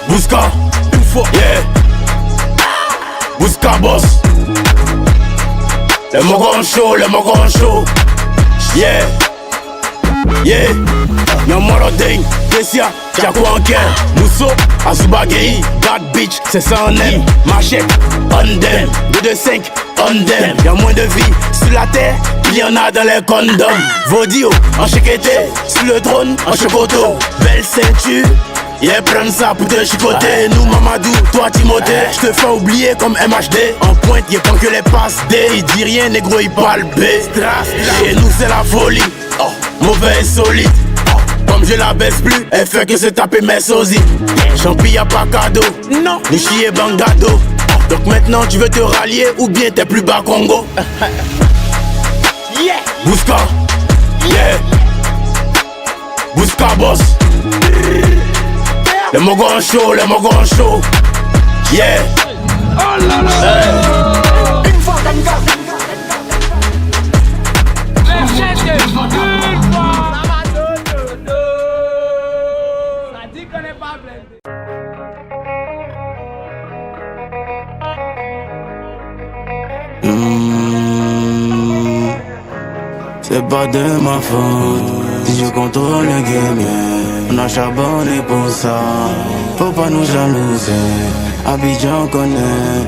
Bouska, une fois, yeah. Bouska boss. Le Mogon show, yeah. Yeah. Nyamoro Ding, Tessia, Tiako Anker, Mousso, Azubagei, Bad Bitch, c'est ça on aime. Machette, on them, 225, on them. Y'a moins de vie sur la terre, il y en a dans les condoms. Vodio, en chiqueté, sur le trône, en chocoto. Belle ceinture, yeah, prends ça pour te chicoter. Nous Mamadou, toi Timothée, je te fais oublier comme MHD. En pointe, y'a pas que les passes D. Il dit rien, négro, il parle B. Chez nous c'est la folie, mauvais et solide. Comme je la baisse plus, elle fait que se taper mes sosies. Champi y'a pas cadeau, non, ni chier bangado. Donc maintenant tu veux te rallier ou bien t'es plus bas Congo. Yeah. Bouska, yeah. Bouska boss. Le Mogon show, yeah. Oh là là. Une fois. C'est pas de ma faute si je contrôle le game, yeah. On a charbonné pour ça, faut pas nous jalouser. Abidjan connaît,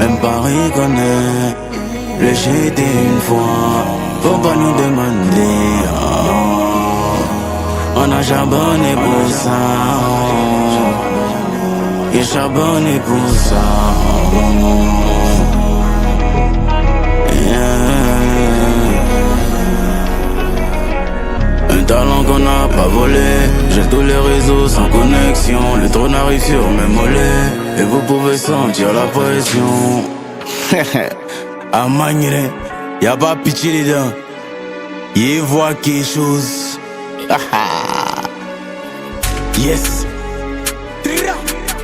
même Paris connaît. Le j'étais une fois, faut pas nous demander, On a charbonné pour ça, Et charbonné pour ça, Un talent qu'on n'a pas volé. J'ai tous les réseaux sans connexion. Le trône arrive sur mes mollets. Et vous pouvez sentir la pression. À Magné, y'a pas pitié dedans. Il voit quelque chose. Yes.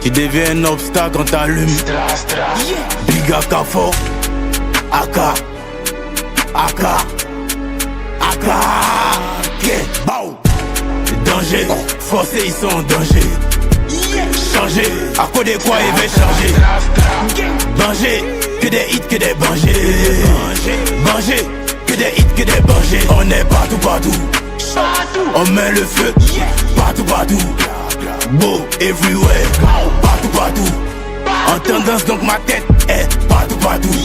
Tu deviens un obstacle quand t'allumes. Big Aka fort. Aka. Bow. Danger, forcés ils sont en danger. Changer, à quoi de quoi il va changer. Banger, que des hits, que des bangers. Banger, que des hits, que des bangers. On est partout. On met le feu, partout. Beau, everywhere, partout. En tendance donc ma tête est partout.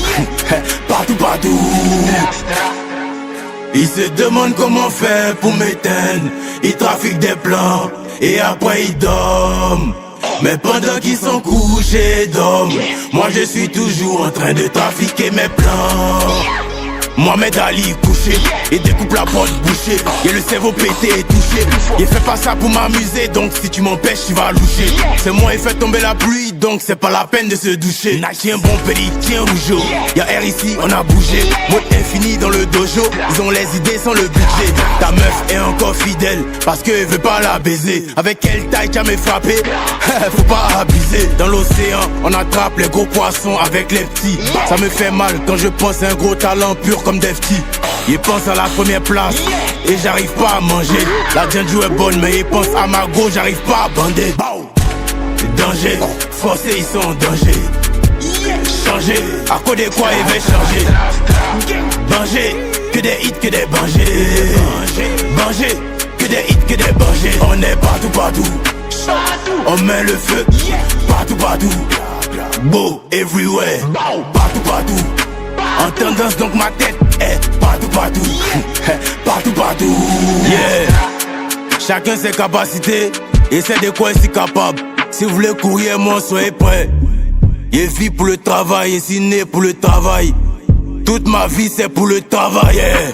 Ils se demandent comment faire pour m'éteindre. Ils trafiquent des plans et après ils dorment. Mais pendant qu'ils sont couchés d'hommes, moi je suis toujours en train de trafiquer mes plans. Mohamed Ali couché, il découpe la porte bouchée. Y'a le cerveau pété et touché. Il fait pas ça pour m'amuser, donc si tu m'empêches, tu vas loucher. C'est moi, il fait tomber la pluie, donc c'est pas la peine de se doucher. Tiens bon pédi, tiens rougeau. Y'a R ici, on a bougé. Mode infini dans le dojo. Ils ont les idées sans le budget. Ta meuf est encore fidèle, parce qu'elle veut pas la baiser. Avec quelle taille tu as me frappé? Faut pas abuser. Dans l'océan, on attrape les gros poissons avec les petits. Ça me fait mal quand je pense à un gros talent pur comme Defty. Il pense à la première place et j'arrive pas à manger. La Django est bonne mais il pense à ma go, j'arrive pas à bander. Danger, forcés ils sont en danger. Changer, à quoi de quoi il va changer. Banger, que des hits, que des bangers. Banger, que des hits, que des bangers. On est partout. On met le feu, partout. Beau, everywhere, partout. En tendance donc ma tête est partout. Yeah. Chacun ses capacités et c'est de quoi il est capable. Si vous voulez courir moi soyez prêts. Il vit pour le travail et si né pour le travail. Toute ma vie c'est pour le travail, yeah.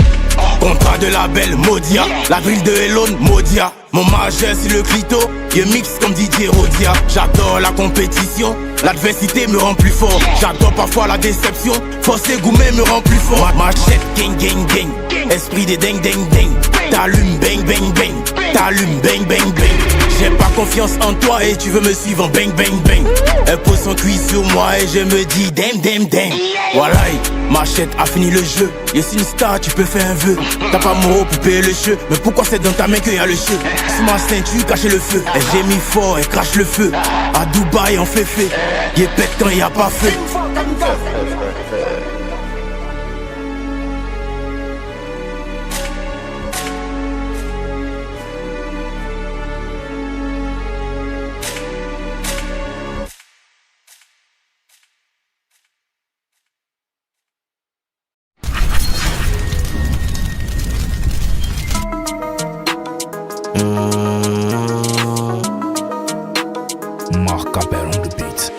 Contrat de label Modia, la drill de Elon Modia. Mon majeur c'est le clito, il mixe comme Didier Rodia. J'adore la compétition, L'adversité me rend plus fort. J'adore parfois la déception. Forcer gourmet me rend plus fort. Machette, gang, gang, gang. Esprit de ding, ding, ding. T'allumes, bang, bang, bang. T'allumes, bang, bang, bang. J'ai pas confiance en toi et tu veux me suivre en bang, bang, bang. Elle pose son cuit sur moi et je me dis damn, damn, damn. Voilà, Machette a fini le jeu. Je suis une star, tu peux faire un vœu. T'as pas mon pour payer le jeu. Mais pourquoi c'est dans ta main qu'il y a le jeu? Sous ma ceinture, cacher le feu. Elle gémit fort, elle crache le feu. À Dubaï, on fait fait. Y'a pète quand y a pas feu. Marc Appel on the beat.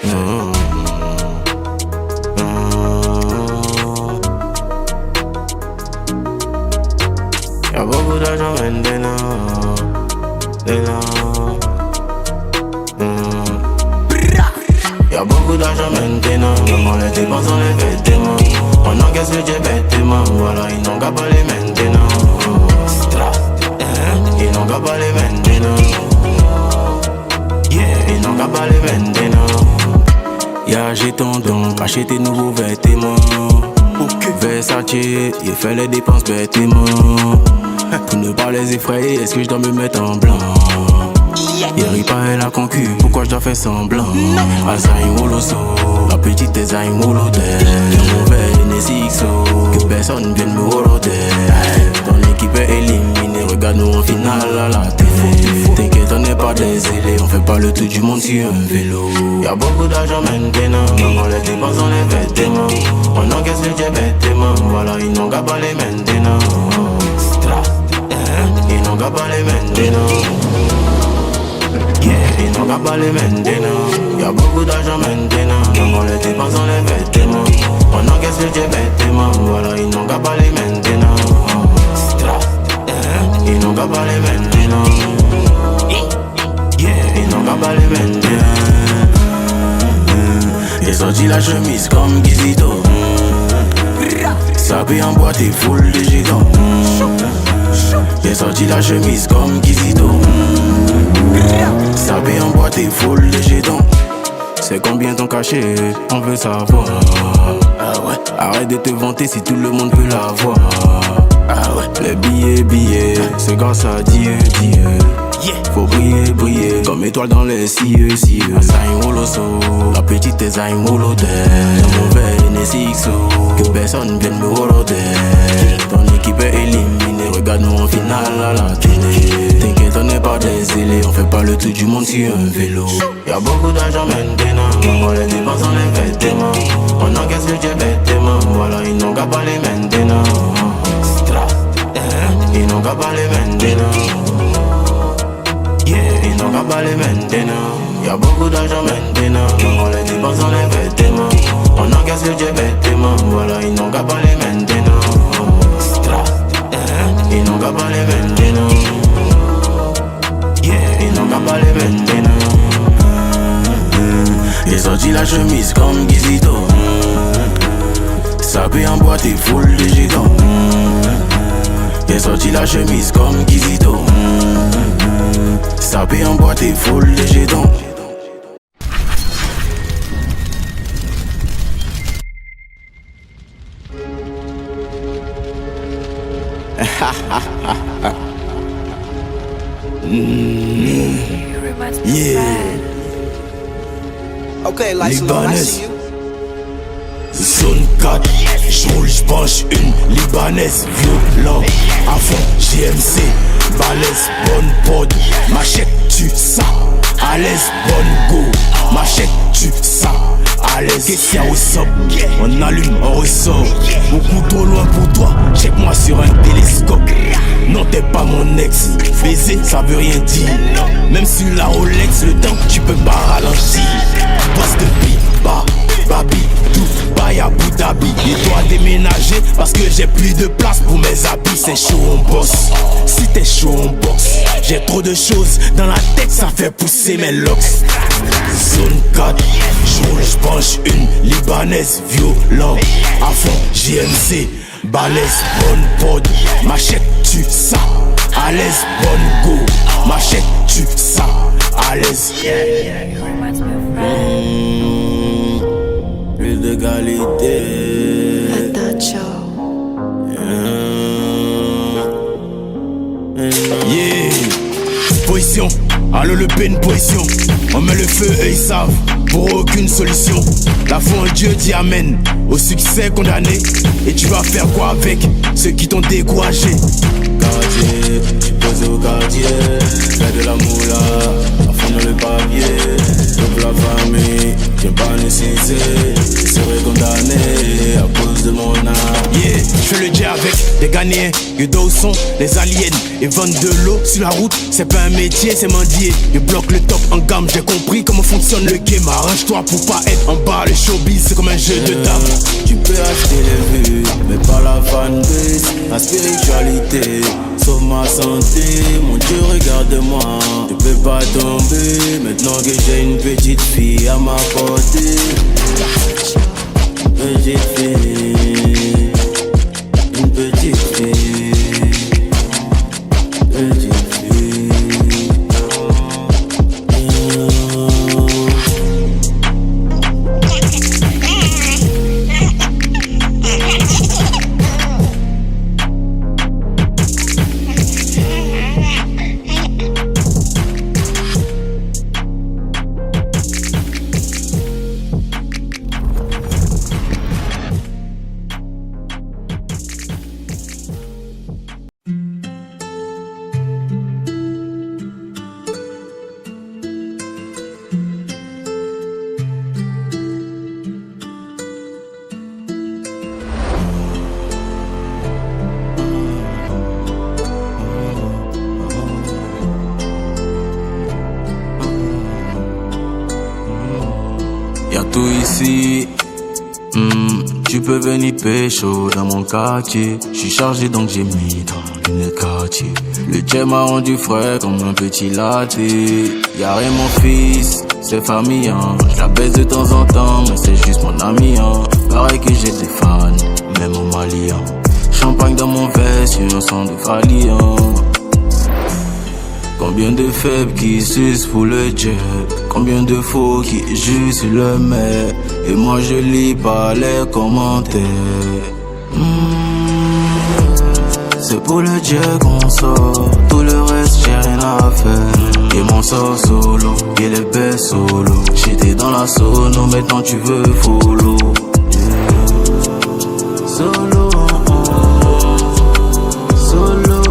Y'a beaucoup d'argent maintenant. Y'a beaucoup d'argent maintenant. Maman les dépenses on les vêtements. On encaisse le jet bêtement. Voilà, ils n'ont qu'à pas les maintenant. Ils n'ont qu'à pas les maintenant. Ils n'ont qu'à pas les maintenant. Y'a j'ai ton don, acheter tes nouveaux vêtements. Versace, il fait les dépenses bêtement. Pour ne pas les effrayer, est-ce que je dois me mettre en blanc? Y'a pas la concu, pourquoi je dois faire semblant? Alzheimer Woloso, la petite est Alzheimer Woloder. Mauvais NSXO, que personne vienne me rôder. Ton équipe est éliminée, regarde-nous en finale à la télé. T'inquiète, on n'est pas des zélés, on fait pas le tour du monde sur un vélo. Y'a beaucoup d'argent maintenant, maman les dépenses on les vêtements. On encaisse le jet bêtement, voilà, ils n'ont qu'à pas les maintenant. Ils n'ont qu'à pas les maintenant. Ils n'ont qu'à pas les maintenant. Y'a beaucoup d'argent maintenant, maman les dépenses on les vêtements. On encaisse le jet bêtement, voilà, ils n'ont qu'à pas les maintenant. Ils n'ont qu'à pas les maintenant. Ils n'ont qu'à pas les maintenant. J'ai sorti la chemise comme Gizito. Sapé en boîte et full de jetons. J'ai sorti la chemise comme Gizito. Sapé en boîte et full de jetons. C'est combien ton cachet? On veut savoir. Ah ouais. Arrête de te vanter si tout le monde peut l'avoir. Ah ouais. Les billets, c'est grâce à Dieu. Faut briller, comme étoile dans les cieux. Alzheimer Woloso, la petite est Alzheimer Woloder. Mauvais NSXO, que personne vienne me rôder. Ton équipe est éliminée, regarde-nous en finale à la télé. T'inquiète, on n'est pas des zélés, on fait pas le tour du monde sur un vélo. Y'a beaucoup d'argent maintenant, maman les dépenses on les vêtements. On encaisse le jet bêtement, voilà, ils n'ont qu'à pas les maintenant. Ils n'ont qu'à pas les maintenant. Ils n'ont qu'à pas les maintenant. Y'a beaucoup d'argent maintenant, maman les dépenses on les vêtements. On encaisse le jet bêtement, voilà, ils n'ont qu'à pas les maintenant. Ils n'ont qu'à pas les maintenant. Ils n'ont qu'à pas les maintenant. J'ai sorti la chemise comme Gizito. Sapé en boîte et full de jetons. J'ai sorti la chemise comme Gizito. Sapé en boîte et full de jetons. Yeah. Okay, lights low, I see you. Zone 4, j'roule, j'penche une libanaise. Violent, à fond, GMC, balèze, bonne pod. Machette, tu ça, à l'aise, bonne go. Machette, tu ça, à l'aise. Qu'est-ce au sub, on allume, on ressort. Beaucoup trop loin pour toi, check-moi sur un télescope. Non, t'es pas mon ex, baiser, ça veut rien dire. Même sur la Rolex, le temps, tu peux pas ralentir. Boss de Biba, Babi, Dubaï, Abu Dhabi. Et toi déménager parce que j'ai plus de place pour mes habits. C'est chaud, on bosse. Si t'es chaud, on boxe. J'ai trop de choses dans la tête, ça fait pousser mes locks. Zone 4, j'roule, j'branche une libanaise, violent, à fond, JMC, balèze, bonne prod, machette-tu ça, à l'aise, bonne go, machette-tu ça, à l'aise. Plus de qualité. Yeah, position, allô le pen, position. On met le feu et ils savent, pour aucune solution. La foi en Dieu dit amen, au succès condamné. Et tu vas faire quoi avec ceux qui t'ont découragé? Quartier, tu poses au quartier, fais de la moula, à fond dans le papier. Toute la famille, tiens pas nécessité, je serai condamné à cause de mon art. Yeah, je fais le jet avec des Ghanéens, que d'autres sont les aliens. Et vendre de l'eau sur la route, c'est pas un métier, c'est mendier. Je bloque le top en gamme, j'ai compris comment fonctionne le game. Arrange-toi pour pas être en bas, le showbiz c'est comme un jeu de table. Tu peux acheter les vues, mais pas la fanbase, la spiritualité. Sauve ma santé, mon Dieu regarde-moi. Je peux pas tomber, maintenant que j'ai une petite fille à ma portée. Petite fille, une petite fille, petite fille. Y'a tout ici, tu peux venir pécho dans mon quartier. J'suis chargé donc j'ai mis dans le quartier. Le jet m'a rendu frais comme un petit latte. Y'a rien mon fils, c'est famille, hein. J'la baise de temps en temps, mais c'est juste mon ami, hein. Pareil que j'ai des fans, même au Mali, hein. Champagne dans mon verre sur un son de Fali, hein. Combien de faibles qui sucent pour le jet, combien de faux qui jouent sur le mec. Et moi je lis pas les commentaires. C'est pour le jet qu'on sort, tout le reste j'ai rien à faire. Et mon sort solo, et les best solo. J'étais dans la sono, maintenant tu veux follow. Solo, solo,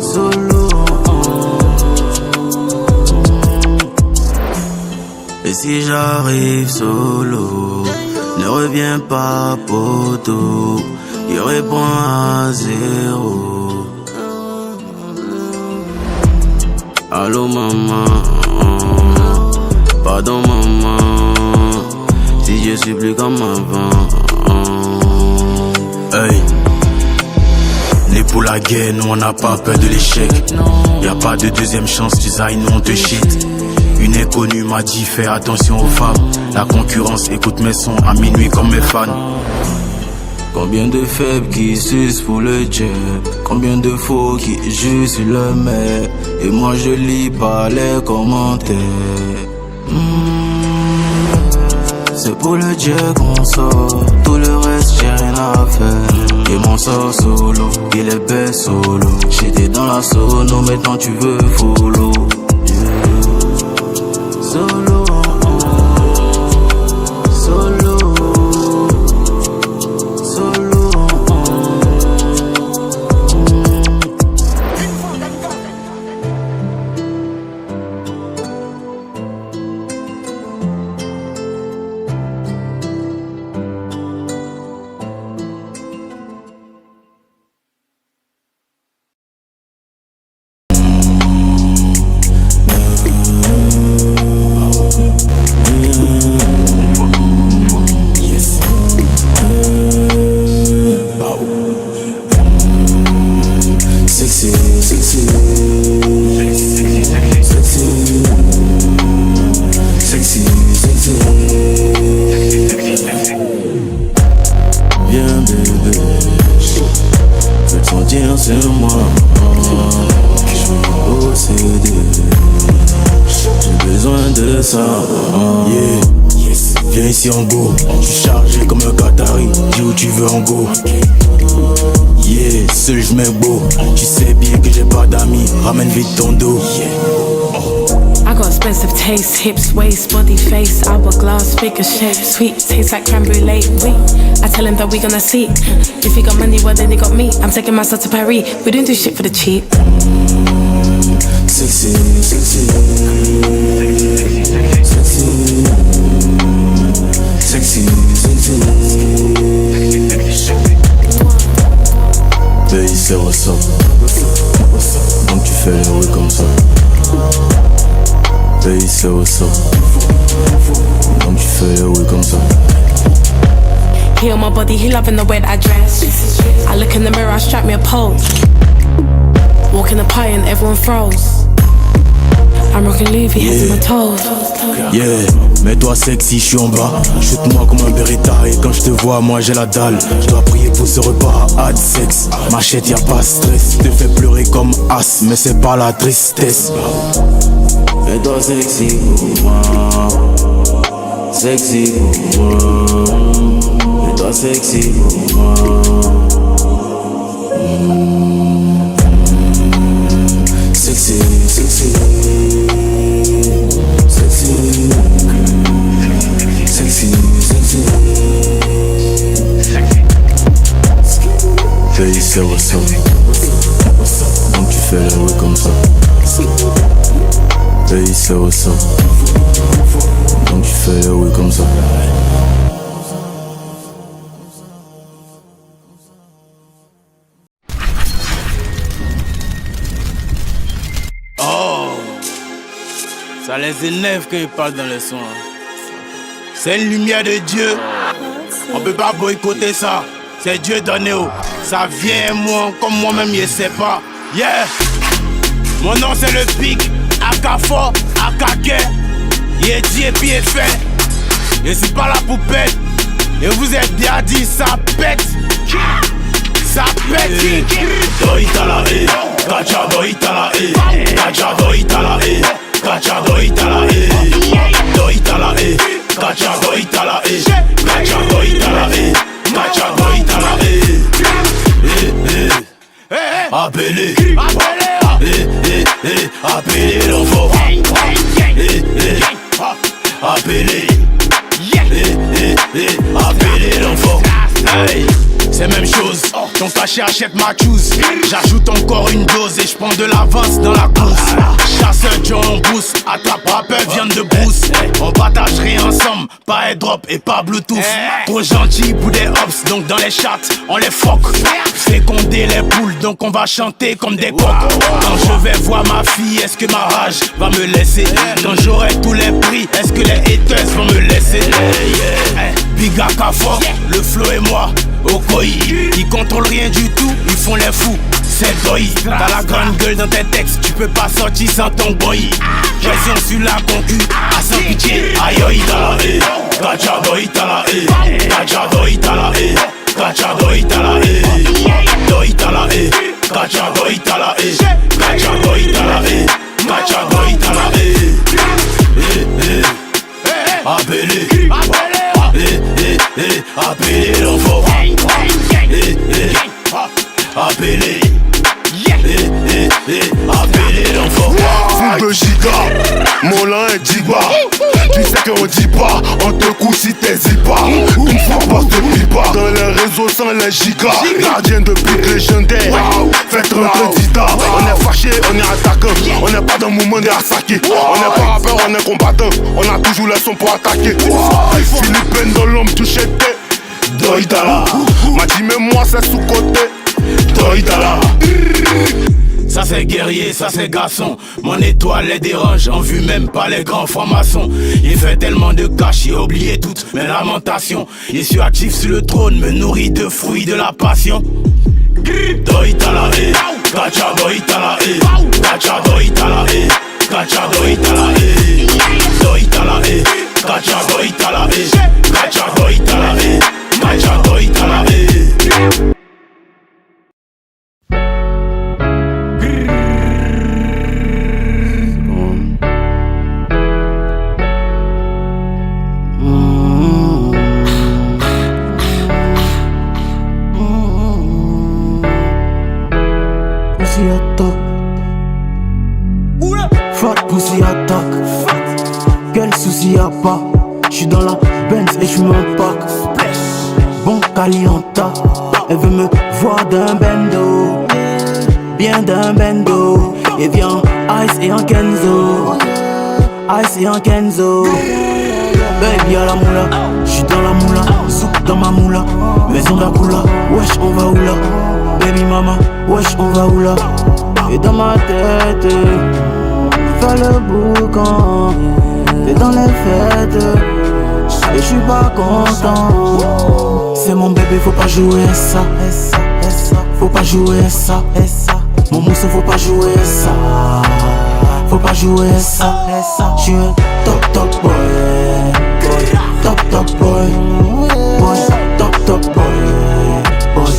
solo. Et si j'arrive solo, ne reviens pas poto. Il répond à 0. Allô maman, pardon maman, si je suis plus comme avant. Hey, né pour la guerre, nous on n'a pas peur de l'échec. Y'a pas de deuxième chance, design, nous on te shit. Une inconnue m'a dit fais attention aux femmes. La concurrence écoute mes sons à minuit comme mes fans. Combien de faibles qui sucent pour le jet, combien de faux qui jouent sur le mec. Et moi je lis pas les commentaires. C'est pour le jet qu'on sort, tout le reste j'ai rien à faire. Et mon sort solo, il est best solo. J'étais dans la sono, maintenant tu veux follow. Solo, solo, solo. ça. Yeah. Viens ici en go, je suis chargé comme un Qatari. Dis où tu veux en go. Yeah, seul je mets beau. Tu sais bien que j'ai pas d'amis. Ramène vite ton dos. I got expensive taste, hips, waist, body, face, hourglass, figure shape, sweet, tastes like creme brulee. I tell him that we gonna see. If he got money, well then he got me. I'm taking myself to Paris. We don't do shit for the cheap. Sexy, sexy, sexy, sexy, sexy. Baby, c'est what's up. Donc tu fais les rues comme ça. Baby, c'est what's up. Donc tu fais les rues comme ça. He on my body, he loving the way that I dress. I look in the mirror, I strike me a pose. Walk in the pie and everyone froze. I'm rocking Louis, heads on my toes. Yeah, mets-toi sexy, je suis en bas. Shoot-moi comme un Beretta. Et quand je te vois, moi j'ai la dalle. Je dois prier pour ce repas à hâte sexe. Machette, y'a pas stress. Te fais pleurer comme as, mais c'est pas la tristesse. Mets-toi sexy pour moi. Sexy pour moi. Mets-toi sexy pour moi. Sexy, sexy, sexy, sexy, sexy. Baby, c'est what's up. Donc tu fais les rues comme ça. Baby, c'est what's up. Donc tu fais les rues comme ça. Ça les énerve quand ils parlent dans les sons. C'est une lumière de Dieu. On peut pas boycotter ça. C'est Dieu donné. Ça vient moi comme moi-même je sais pas. Yeah. Mon nom c'est le pic. Akafo, Akake. Il est dit et puis il est fait. Je suis pas la poupette. Et vous êtes bien dit ça pète. Ça pète. Doitala e, kacha doitala e, kacha doitala e. Kacha doitala e, doitala e, kacha doitala e, kacha doitala e, kacha doitala e. Appelez, appelez l'enfant. Appelez, appelez l'enfant. C'est même chose, ton cachet achète ma choose. J'ajoute encore une dose et je prends de l'avance dans la course. Chasseur John Boost, attrape rappeur viande de brousse. On partagerait ensemble, pas airdrop et pas bluetooth. Trop gentil pour des hops, donc dans les chats, on les foque. Féconder les poules, donc on va chanter comme des coqs. Quand je vais voir ma fille, est-ce que ma rage va me laisser? Quand j'aurai tous les prix, est-ce que les haters vont me laisser? Big Akafo, le flow et moi, au koi. Ils contrôlent rien du tout, ils font les fous. C'est doi. T'as la grande gueule dans tes textes, tu peux pas sortir sans ton boy. Pression sur la concu, à sans pitié. Aïe aïe tala e, kacha doitala e, kacha doitala e, kacha doitala e, doitala e, kacha doitala e, kacha doitala e, kacha doitala e. Appelez, appelez l'enfant. Appelez, appelez l'enfant. Full de giga, Molin et Digba. Tu sais qu'on dit pas, on te couche si t'hésites pas. Une fois pas te pipa, dans les réseaux sans les gigas. Gardien de but légendaire, faites rentrer Dita. On est fâché, on est attaquant. On n'est pas dans le mouvement des Asaki. On n'est pas rappeur, on est combattant. On a toujours les sons pour attaquer. Philippine dans l'homme touché t'es Doitala. M'a dit mais moi c'est sous-côté Doitala. Ça c'est guerrier, ça c'est garçon. Mon étoile les dérange, en vue même pas les grands francs-maçons. Il fait tellement de cash, j'ai oublié toutes mes lamentations. Je suis actif sur le trône, me nourrit de fruits de la passion. Doitala e, kacha doitala e, kacha doitala e, kacha doitala e, doitala e, kacha doitala e, kacha doitala e, kacha doitala e. Quel souci y'a pas? J'suis dans la Benz et j'fume un pack. Bon Calienta, elle veut me voir d'un bendo. Bien d'un bendo. Et viens Ice et en Kenzo. Ice et en Kenzo. Baby y'a la moula, j'suis dans la moula. Zouk dans ma moula, maison d'Akoula. Wesh on va où là? Baby mama, wesh on va où là? Et dans ma tête, fais le boucan. T'es dans les fêtes, et j'suis pas content. C'est mon bébé, faut pas jouer ça. Faut pas jouer ça. Mon mousseau, faut pas jouer ça. Faut pas jouer ça. J'suis un top boy. Top boy. Boy, top boy. Boy,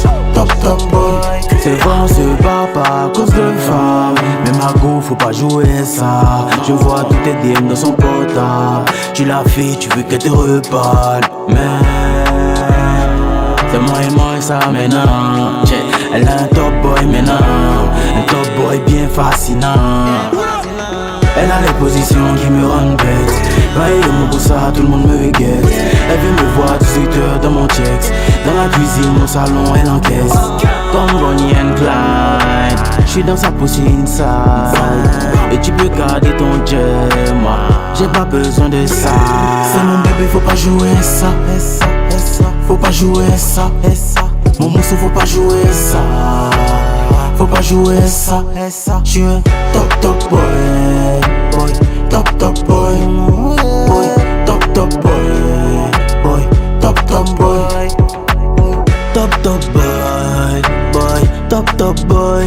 top boy. C'est vrai on se bat pas à cause de femmes. Mais ma go faut pas jouer ça. Je vois tous tes DM dans son portable. Tu l'as fait, tu veux qu'elle te reparle. Mais c'est moi et ça maintenant. Elle a un top boy maintenant. Un top boy bien fascinant. Elle a les positions qui me rendent bête. Voyez mon beau ça, tout le monde me guette. Elle veut me voir 18h dans mon checks. Dans la cuisine, mon salon, elle encaisse. Comme Bonnie and Clyde, j'suis dans sa pussy inside. Et tu peux garder ton jet, moi j'ai pas besoin de ça. C'est mon bébé, faut pas jouer ça. Faut pas jouer ça. Mon mousseau, faut pas jouer ça. Faut pas jouer ça. J'suis un top boy. Boy, top boy. Boy, top boy. Boy, top boy. Top boy. Boy, top boy.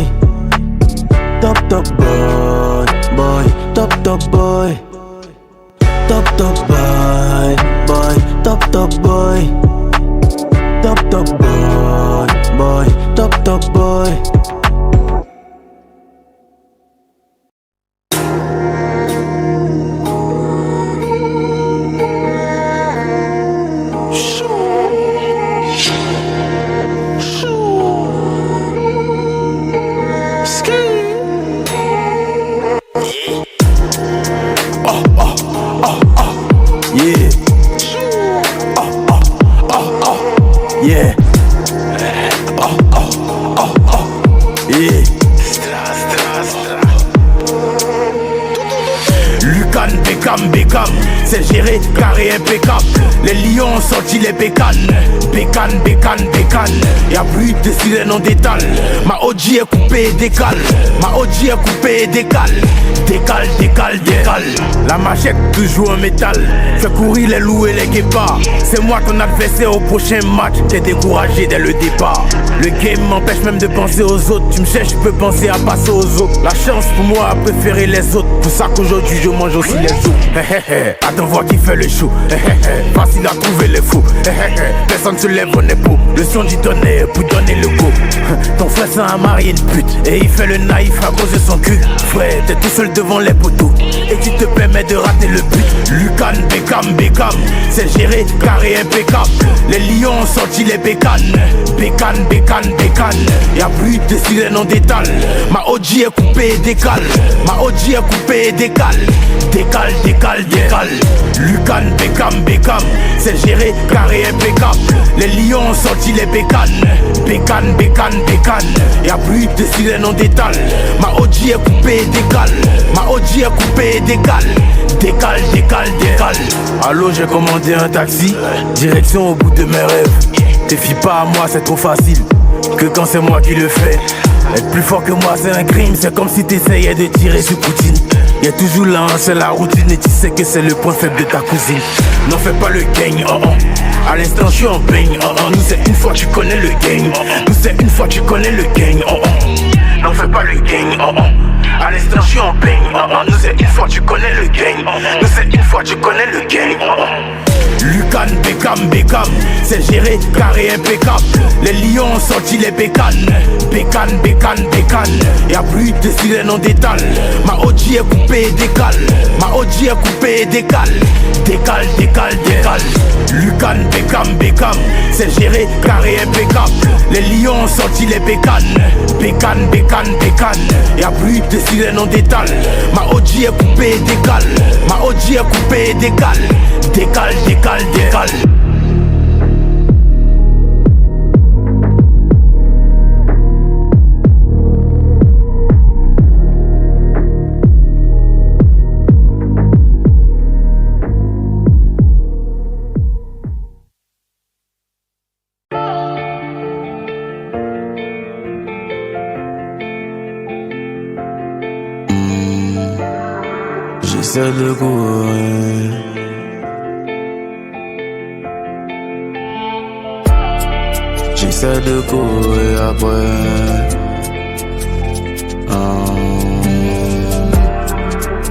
Top boy. Boy, top boy. Top boy. Boy, top boy. Top boy. Boy, top boy. Yeah. Yeah. Lucan, Beckham, c'est géré, carré impeccable. Les lions ont sorti les bécanes. Bécane. Y'a plus de sirènes en détale. Ma OG est coupée et décale. Décale. La machette toujours en métal. Fait courir les loups et les guépards. C'est moi ton adversaire au prochain match. T'es découragé dès le départ. Le game m'empêche même de penser aux autres. Tu me cherches, je peux penser à passer aux autres. La chance pour moi à préférer les autres. Pour ça qu'aujourd'hui je mange aussi les os. Attends voir qui fait le show. Facile à trouver les fous. Personne se lève en épaule. Le son du tonnerre pour donner le go. Ton frère c'est un mari une pute. Et il fait le naïf à cause de son cul. Frère t'es tout seul devant les poteaux. Et tu te permets de rater le but. Lucan, Beckham, c'est géré, carré impeccable. Les lions ont sorti les bécanes. Bécane. Y'a plus de sirènes en détale. Ma OG est coupée et décale. Décale. Lucan, Beckham, c'est géré, carré impeccable. Les lions ont sorti les bécanes. Bécane. Y'a plus de sirènes en détale. Ma OG est coupée et décale. Décale. Allô, j'ai commandé un taxi. Direction au bout de mes rêves. Te fie pas à moi, c'est trop facile. Que quand c'est moi qui le fais. Être plus fort que moi, c'est un crime. C'est comme si t'essayais de tirer sur Poutine. Y'a toujours là, c'est la routine. Et tu sais que c'est le point faible de ta cousine. N'en fais pas le gang, À l'instant, je suis en baigne, Nous c'est une fois, tu connais le gang, N'en fais pas le gang, À l'instant, je suis en baigne, Nous c'est une fois, tu connais le gang, Lucan, Beckham, c'est géré, carré impeccable. Les lions ont sorti les bécanes. Bécane, y'a plus de style non détale. Ma OG est coupée et décale. Décale. Lucan, Beckham, c'est géré, carré impeccable. Les lions ont sorti les bécanes. Bécane, y'a plus de style non détale. Ma OG est coupée et décale. Décale. J'essaie de courir. J'essaie de courir après.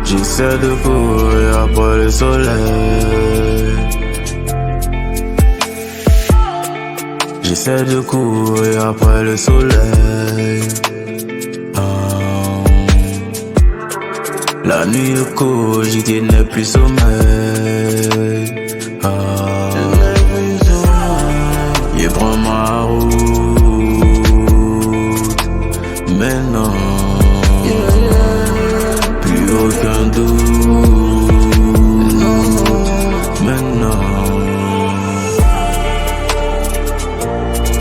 J'essaie de courir après le soleil. J'essaie de courir après le soleil. La nuit je cogite, il n'est plus sommeil. Je prends ma route. Mais non, plus aucun doute. Maintenant,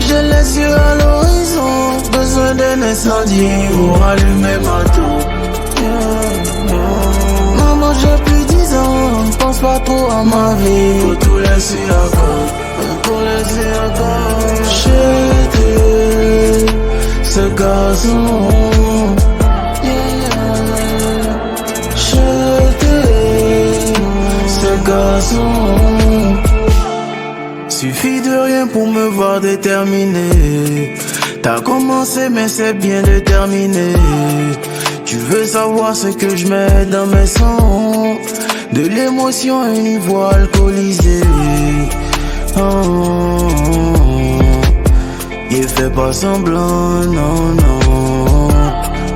j'ai les yeux à l'horizon. Besoin d'un incendie pour allumer ma tour. Maman, j'ai plus 10 ans, pense pas trop à ma vie. Faut tout laisser à cause. J'étais ce garçon. J'étais ce garçon. Suffit de rien pour me voir déterminé. T'as commencé mais c'est bien déterminé. Tu veux savoir ce que je mets dans mes sons. De l'émotion et une voix alcoolisée. Il fait pas semblant, non.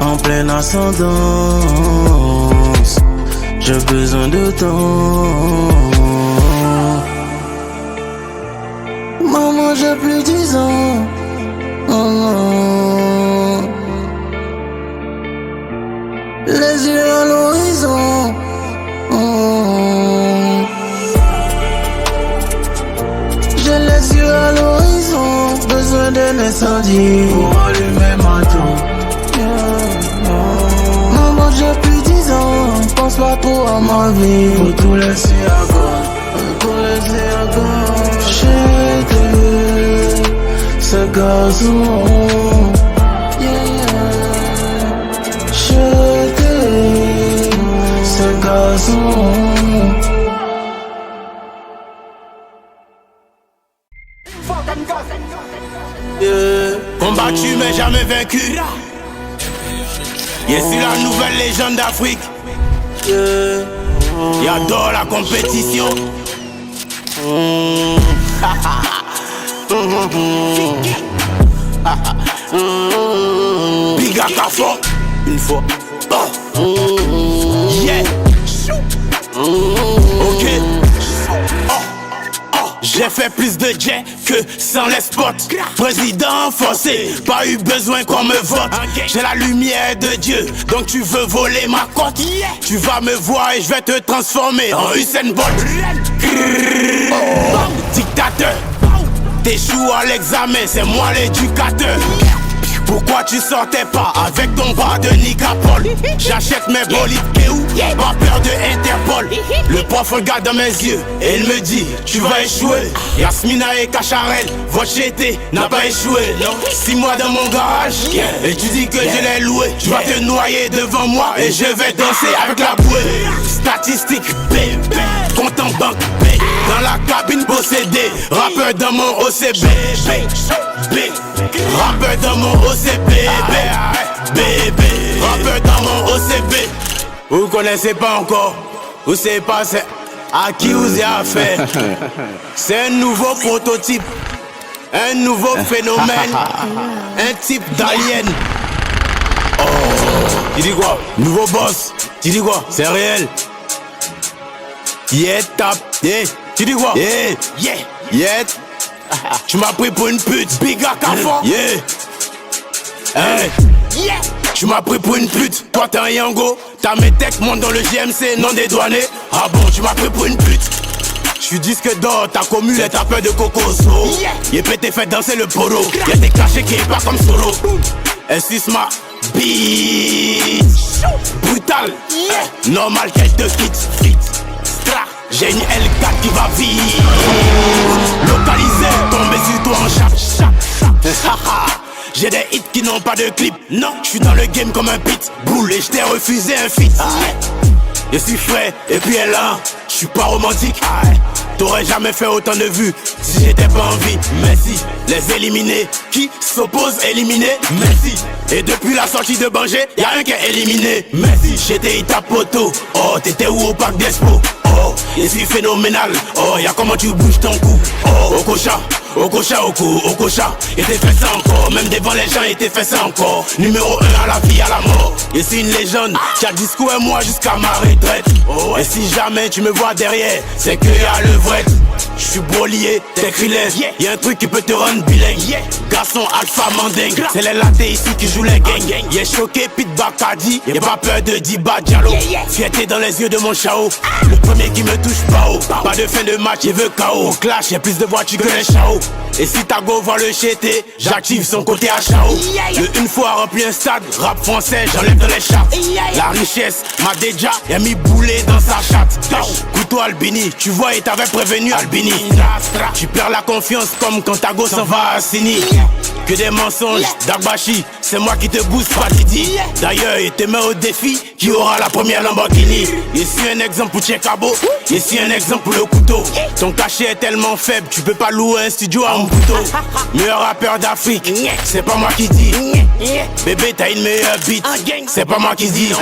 En pleine ascendance. J'ai besoin de temps. Maman, j'ai plus 10 ans. Les yeux à l'horizon. J'ai les yeux à l'horizon. Besoin d'un incendie pour allumer ma tour. Maman, j'ai plus 10 ans. Pense pas trop à ma vie. Faut tout laisser à gauche. J'étais ce garçon. Ce garçon. Combattu mais jamais vaincu. Je suis la nouvelle légende d'Afrique. J'adore la compétition. Big à Carrefour. Une fois. Yeah. Ok. J'ai fait plus de jet que sans les spots. Président forcé, pas eu besoin qu'on me vote. J'ai la lumière de Dieu, donc tu veux voler ma cote. Tu vas me voir et je vais te transformer en Usain Bolt. Dictateur, t'échoues à l'examen, c'est moi l'éducateur. Pourquoi tu sortais pas avec ton bras de Nicapol? J'achète mes bolides Kéou, pas peur de Interpol. Le prof regarde dans mes yeux et il me dit tu vas échouer. Yasmina et Kacharel, votre GT n'a pas échoué. 6 mois dans mon garage et tu dis que je l'ai loué. Tu vas te noyer devant moi et je vais danser avec la bouée. Statistique B, compte en banque B. Dans la cabine possédée, rappeur dans mon OCB. Rappeur dans mon OCB, bébé. Rappeur dans mon OCB. Vous connaissez pas encore, vous savez pas c'est À qui vous avez affaire? C'est un nouveau prototype, un nouveau phénomène, un type d'alien. Oh, tu dis quoi? Nouveau boss, tu dis quoi? C'est réel. Yeah, tap, yeah. Tu dis quoi? Yeah, yeah, yeah. Tu m'as pris pour une pute, biga cafon. Yeah. Hey, yeah. Tu m'as pris pour une pute, toi t'es un yango. T'as mes textes montent dans le GMC, non dédouané. Ah bon, tu m'as pris pour une pute. J'suis disque d'or, ta commune est ta peur de cocoso. Y'a pété fait danser le polo. Y'a des cachets qui est pas comme solo. Elle suce ma bitch. Brutal, normal qu'elle te quitte. J'ai une L4 qui va vite. Localisé, tombé sur toi en chape. J'ai des hits qui n'ont pas de clip. Non, j'suis dans le game comme un pitbull. Et j't'ai refusé un feat. Je suis frais et puis elle là. J'suis pas romantique. T'aurais jamais fait autant de vues si j'étais pas en vie. Merci, les éliminés qui s'opposent éliminés. Merci. Et depuis la sortie de Banger, y'a un qui est éliminé. Merci, j'étais Itapoto. Oh, t'étais où au parc d'Expo? Oh, je suis phénoménal. Oh, y'a comment tu bouges ton cou. Oh, Okocha, Okocha, Okocha. Et t'es fait ça encore, même devant les gens, et t'es fait ça encore. Numéro 1 à la vie, à la mort. Et c'est une légende qui a discours et moi jusqu'à ma retraite. Oh, et si jamais tu me vois derrière, c'est que y'a le vrai. J'suis brolié, t'es crilaise. Y'a un truc qui peut te rendre bilingue. Garçon alpha mandingue, c'est les latés ici qui jouent les gangs. Y'a choqué, Pete Bacardi. Y'a pas peur de Diba Diallo. Fierté dans les yeux de mon chao. Le premier qui me touche pas haut. Pas de fin de match, il veut KO. Au clash, y'a plus de voitures que les chao. Et si ta go voit le chété, j'active son côté à chao. Le une fois rempli un stade, rap français, j'enlève dans les charts. La richesse m'a déjà, y'a mis boulet dans sa chatte. Couteau Albini, tu vois, il t'avait prévenu Albini. Tu perds la confiance comme quand ta go s'en va à Sini. Que des mensonges, Darbashi, c'est moi qui te booste, pas Didi. D'ailleurs, il te met au défi, qui aura la première Lamborghini. Ici un exemple pour Tchekabo, ici un exemple pour le couteau. Ton cachet est tellement faible, tu peux pas louer un studio à un couteau. Meilleur rappeur d'Afrique, c'est pas moi qui dis. Bébé, t'as une meilleure beat, c'est pas moi qui dis.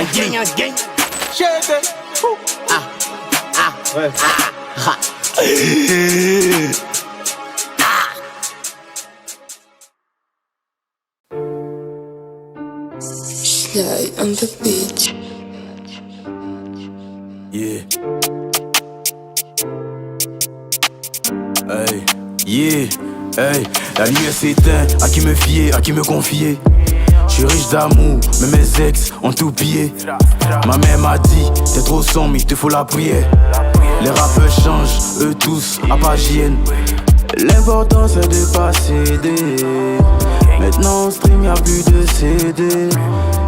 Sly on the beach. Yeah. Hey, yeah, hey. La lumière s'éteint, à qui me fier, à qui me confier. J'suis riche d'amour, mais mes ex ont tout pillé. Ma mère m'a dit, t'es trop sombre, il te faut la prière. Les rappeurs changent, eux tous, à part JN. L'important c'est de pas céder. Maintenant on stream, y'a plus de CD.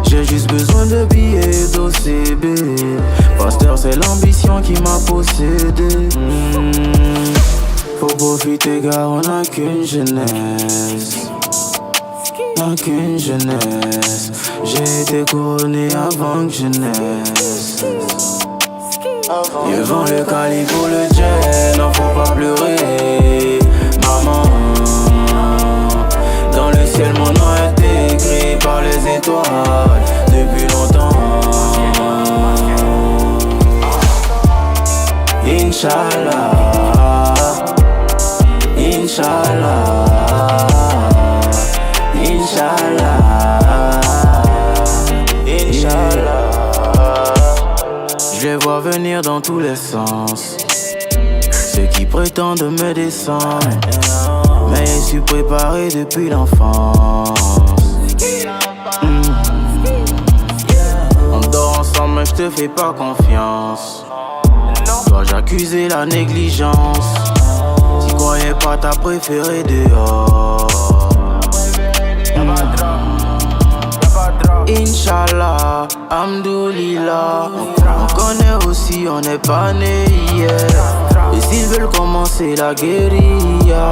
J'ai juste besoin de billets d'OCB. Pasteur c'est l'ambition qui m'a possédé. Faut profiter car on n'a qu'une jeunesse. On n'a qu'une jeunesse. J'ai été couronné avant que je naisse. Il vend le cali pour le jet, non faut pas pleurer. Maman, dans le ciel mon nom est écrit par les étoiles depuis longtemps. Inch'Allah, Inch'Allah, Inch'Allah, Inch'Allah. Je les vois venir dans tous les sens. Ceux qui prétendent me descendre, mais je suis préparé depuis l'enfance. On dort ensemble mais je te fais pas confiance. Dois-je accuser la négligence? Tu croyais pas ta préférée dehors. Inch'Allah, Hamdoulillah. On connaît aussi, on n'est pas né hier. Et s'ils veulent commencer la guérilla,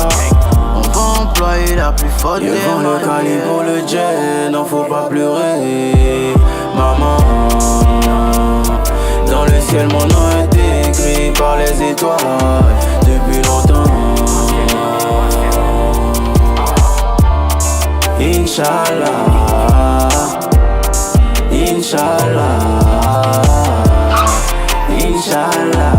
on va employer la plus forte des manières. Le calibre pour le jet, non faut pas pleurer. Maman, dans le ciel mon nom est écrit par les étoiles depuis longtemps. Inch'Allah, Inch'Allah, Inch'Allah.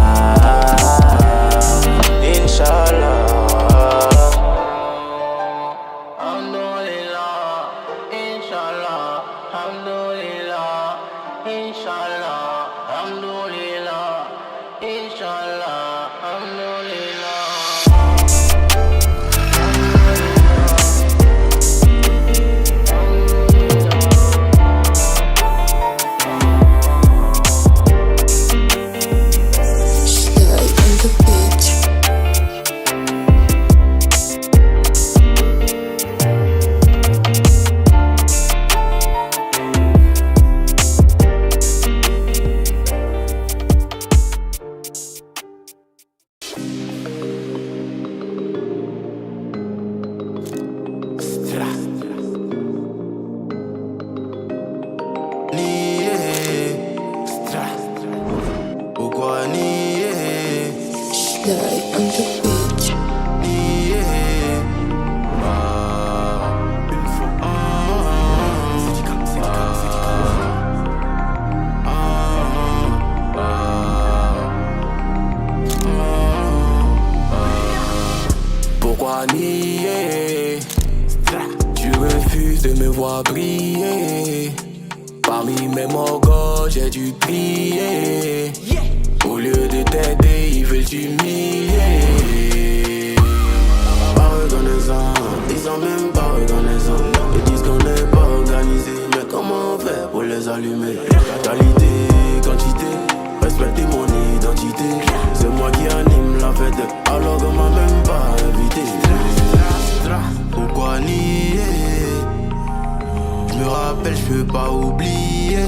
Pourquoi nier? Tu refuses de me voir briller. Parmi mes morgos, j'ai dû prier. Au lieu de t'aider, ils veulent t'humilier. Pas reconnaissant, ils sont même pas reconnaissants. Ils disent qu'on n'est pas organisé, mais comment faire pour les allumer? Qualité, quantité, respecter mon identité. C'est moi qui anime la fête, alors qu'on m'a même pas invité. Pourquoi nier? Je me rappelle, je peux pas oublier.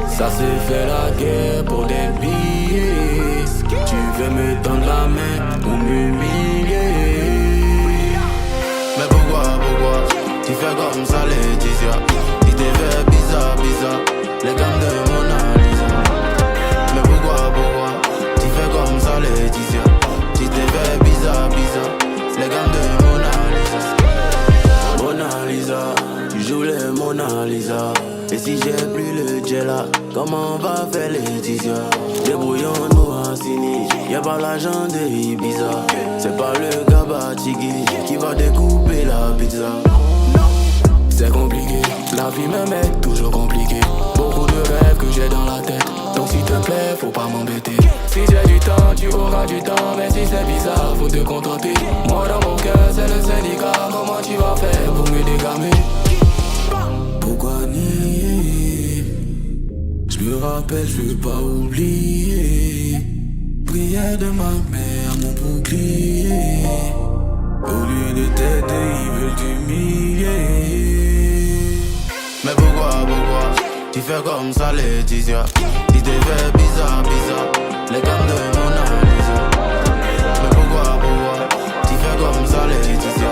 Ça s'est fait la guerre pour des billets. Tu veux me tendre la main pour m'humilier. Mais pourquoi tu fais comme ça, Laetitia? Tu t'es fait bizarre, les gammes de Mona Lisa. Mais pourquoi tu fais comme ça, Laetitia? Tu t'es fait bizarre, les gammes de Mona Lisa. Mona Lisa, tu joues les Mona Lisa. Et si j'ai plus le jet là, comment on va faire Laetitia? Débrouillons-nous à Sini, y'a pas l'argent de Ibiza. C'est pas le Gabatigi qui va découper la pizza. C'est compliqué, la vie me met toujours compliqué. Beaucoup de rêves que j'ai dans la tête, donc s'il te plaît, faut pas m'embêter. Si j'ai du temps, tu auras du temps, mais si c'est bizarre, faut te contenter. Moi dans mon cœur, c'est le syndicat, comment tu vas faire pour me dégamer? Pourquoi nier? Je me rappelle, je veux pas oublier. Prière de ma mère, mon bouclier. Au lieu de t'aider, ils veulent t'humilier. Mais pourquoi tu fais comme ça, Laetitia? Tu t'es fait bizarre, les gammes de Mona Lisa. Mais pourquoi tu fais comme ça, Laetitia?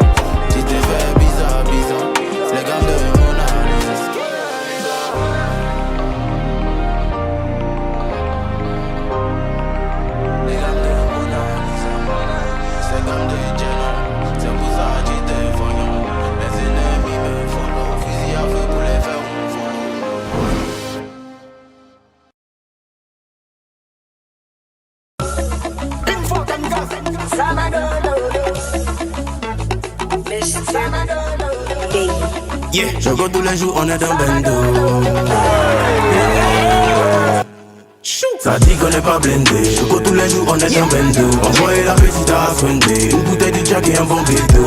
Tu t'es fait bizarre, les gammes de Mona Lisa. Les gammes de Mona Lisa. C'est comme de Jenna. C'est pour ça que tu t'es foignon. Les ennemis me follow. Fusil à feu pour les faire Yeah, je go tous les jours, on est dans bendo. Ça dit qu'on n'est pas blindé. Je go tous les jours, on est dans bendo. Envoyez la petite à Swindé. Une bouteille de Jack et un bon bédo.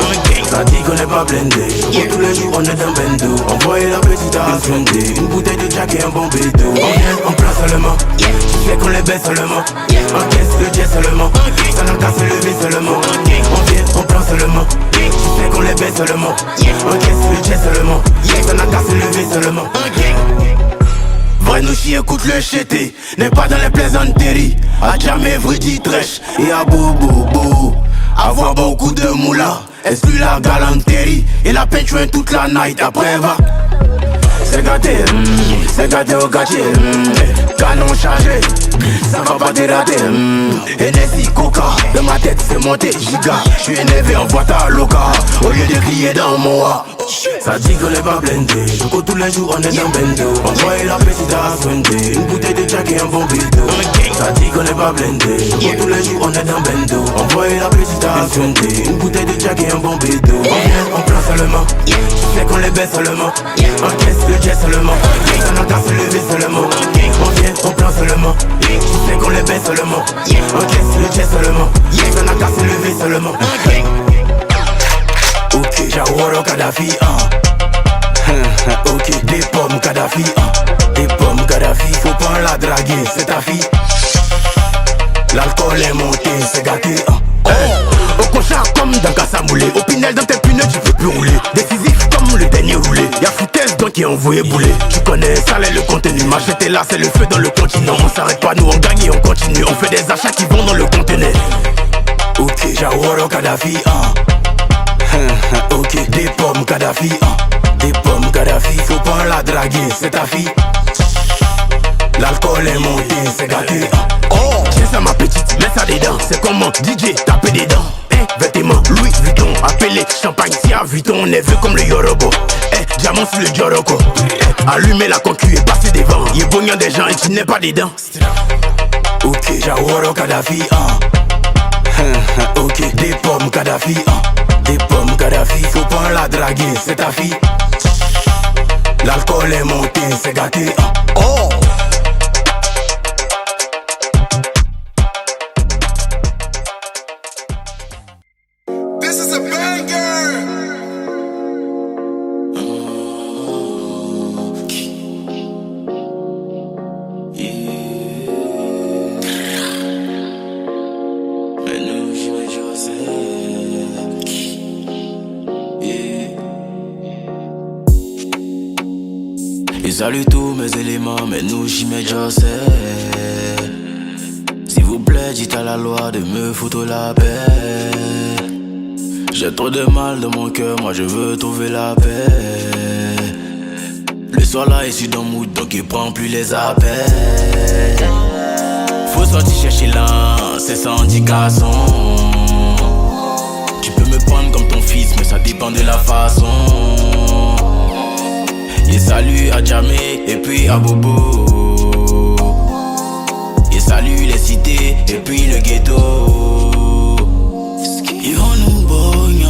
Ça dit qu'on n'est pas blindé. Je go tous les jours, on est dans bendo. Envoyez la petite à Swindé. Une bouteille de Jack et un bon bédo. On vient, on place seulement. Tu sais qu'on les baisse seulement. Encaisse le jet seulement. Ça n'a qu'à se lever seulement. On vient, on place seulement. Tu sais qu'on les baisse seulement. Encaisse le jet seulement. Ça n'a qu'à se lever seulement. Vrai nous chier, écoute le chété. N'est pas dans les plaisanteries. A jamais vrai dit trèche. Et à boubou. Avoir beaucoup de moula. Exclut la galanterie. Et la peinture toute la night. Après va. C'est gâté au gâtier. Canon chargé, ça va pas te rater. Hennessy, Coca, de ma tête c'est monté giga. J'suis énervé en boîte à loca. Au lieu de crier dans mon wa. Ça dit qu'on n'est pas blindé. Je cours tous les jours, on est dans bendo. Envoyez la petite à Swindé. Une bouteille de Jack et un bon bédo. Ça dit qu'on n'est pas blindé. Je cours tous les jours, on est dans bendo. Envoyez la petite à Swindé. Une bouteille de Jack et un bon bédo. On vient, on place seulement. Tu sais qu'on les baisse seulement. Encaisse le jet seulement. Ça n'a qu'à se lever seulement. On vient, on place seulement. Tu sais qu'on les baisse seulement. Encaisse le jet seulement. Ça n'a qu'à se lever seulement. Ok, Jawara Kadhafi, ok, des pommes Kadhafi, des pommes Kadhafi. Faut pas la draguer, c'est ta fille. L'alcool est monté, c'est gâté, Au cochard comme dans Kassamoulé. Au Pinel dans tes pneus tu peux plus rouler. Décisif comme le dernier roulé. Y'a foutaise donc qui est envoyé bouler. Tu connais ça là le contenu. Machete là c'est le feu dans le continent. On s'arrête pas, nous on gagne et on continue. On fait des achats qui vont dans le conteneur. Ok, Jawara Kadhafi, ok, des pommes Kadhafi, des pommes Kadhafi. Faut pas la draguer, c'est ta fille. L'alcool est monté, c'est gâté, C'est ça ma petite, mets ça dedans. C'est comment DJ taper des dents. Vêtements Louis Vuitton, appelé champagne si à Vuitton. On est vu comme le Yorobo. Diamant sur le Joroko. Allumez la concu et passez devant. Y'a bognon des gens et tu n'es pas dedans. Ok, Jaworo Kadhafi, ok, des pommes Kadhafi, des pommes Kadhafi. Faut pas la draguer, c'est ta fille. L'alcool est monté, c'est gâté, oh. This is a banger. Et salut tous mes éléments, mais nous j'y mets José. S'il vous plaît, dites à la loi de me foutre la paix. J'ai trop de mal dans mon cœur, moi je veux trouver la paix. Le soir là, je suis dans le mood, donc il prend plus les appels. Faut sortir chercher là, c'est sans indication. Tu peux me prendre comme ton fils, mais ça dépend de la façon. Et salut à Jamé et puis à Bobo. Et salut les cités et puis le ghetto. Ils vont nous bogner.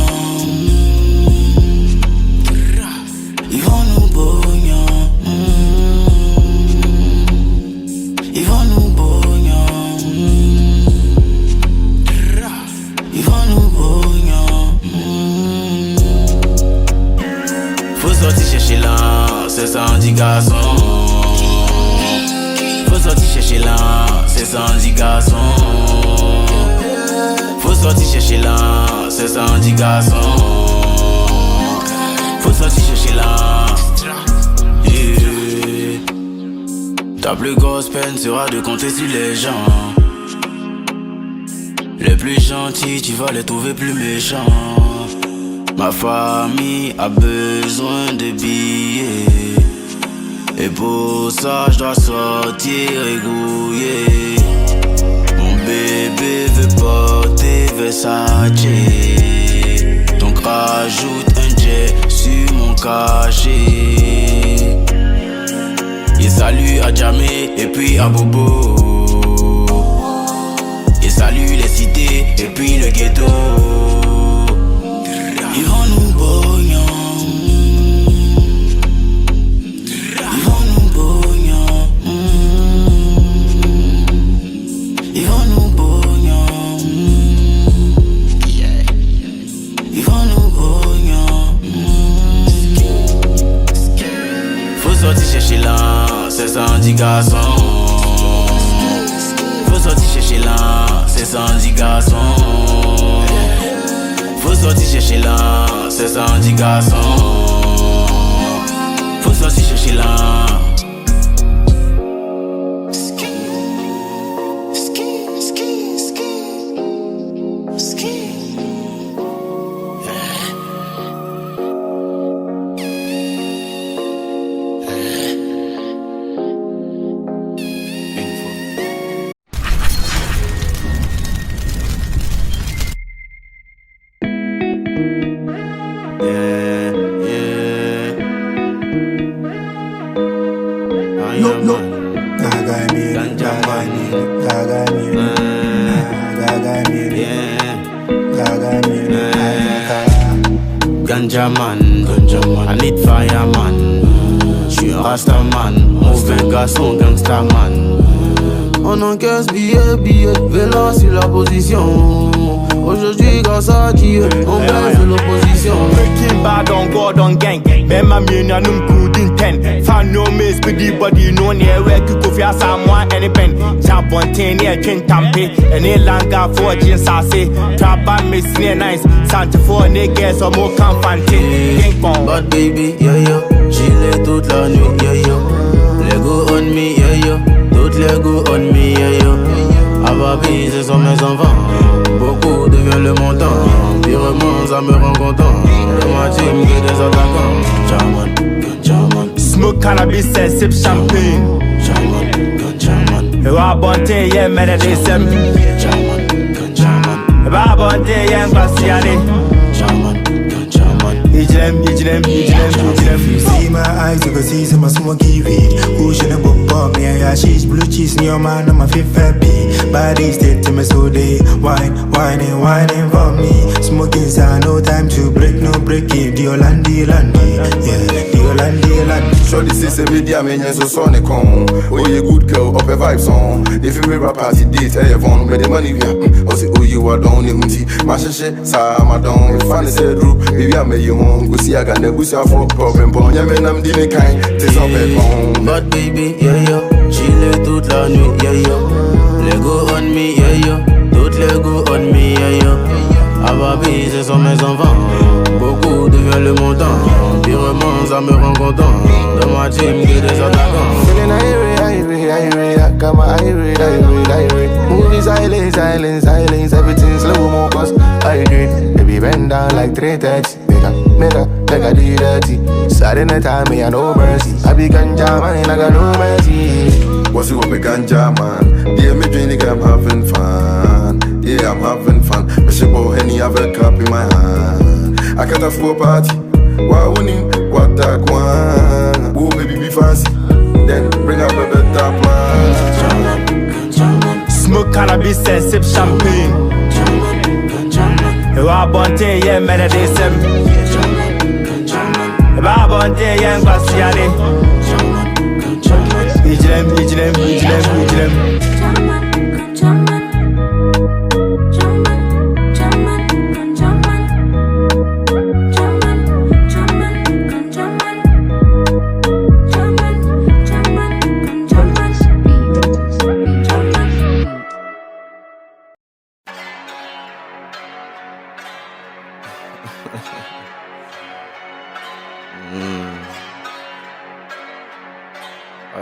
Ils vont nous bogner. Ils vont nous bogner. Ils vont nous bogner. Faut sortir chercher là, c'est sans indication. Faut sortir chercher là, c'est sans indication. Faut sortir chercher là, c'est sans indication. Faut sortir chercher là, yeah. Ta plus grosse peine sera de compter sur les gens. Les plus gentils, tu vas les trouver plus méchants. Ma famille a besoin de billets. Et pour ça je dois sortir et grouiller. Mon bébé veut porter Versace. Donc rajoute un jet sur mon cachet. Et salut à Jamé et puis à Bobo. Et salut les cités et puis le ghetto. Ils vont nous bogner. Ils vont nous bogner. Ils vont nous bogner. Ils vont nous bogner. Faut sortir chercher là, c'est sans indication. Faut sortir chercher là, c'est sans indication. Faut sortir chercher là, c'est sans indication. Faut sortir chercher là. Ganjaman, I need fireman. J'suis un rastaman, mauvais garçon, gangstaman. On encaisse billet, vélo sur la position. Aujourd'hui grâce à Dieu, on baisse l'opposition. Breaking bad on God on gang. Même à mieux n'a nous coudin ten. Fan no miss with the body no near where you go for someone any pen. Jabontin near chin tampe. Any langa for jeans sassy. Trap miss near nice. Santa for niggas or more confante. Ping pong. But baby, yeah yo, gilet toute la nuit, yeah yo. Lego on me, yeah yo. Toute Lego on me, yeah yo. Ababi, ce sont mes enfants. Beaucoup devient le montant. Virement, ça me rend content. De ma team que des attaquants. Jaman, Jaman. Smoke cannabis and sip champagne. Jaman, Jaman. Rabonte, yeah, mera de sem. Rabonte, yeah, Bastiani. If you see my eyes, you can see some smoky weed. Cushion a book for me, I she's blue cheese in your man, I'm a fifth happy. Body state to me so they whining for me. Smoking sound, no time to break, no breaking. The Olandi, yeah, the Olandi. Shorty say media men so sonny con. Oh you good girl, up a vibe song. If you rap party date, hey everyone, where the money we are. Oh say oh you are down in tea. My shit, sa my down. If I say true, maybe I may you home. Go see I got the bush for problem. Bon, y'a men I'm dealing kind. T'es sans bête. Bad baby, yeah yo. Chiller toute la nuit, yeah yo. Lego on me, yeah yo. Toute Lego on me, yeah yo. Ababi, ce sont mes enfants. Beaucoup devient le montant. Pirement, ça me rend content. Dans ma team, que des attaquants. Feeling irate, got my irate. Movie silence, everything slow mo cause I agree. Baby bend down like 3:30. Make I do you dirty. Saturday time, me I no mercy. I be ganja man, I got no mercy. What's you up a ganja man? Yeah, me drink, I'm having fun. Yeah, I'm having fun. Me ship out any other cup in my hand. I can't afford party. Why winning? What that one? Oh baby be fancy. Then bring up a better plan. Smoke cannabis and sip champagne. Rabonte, yeah, mera de sem. Rabonte, yeah, Bastiani. Ijlem.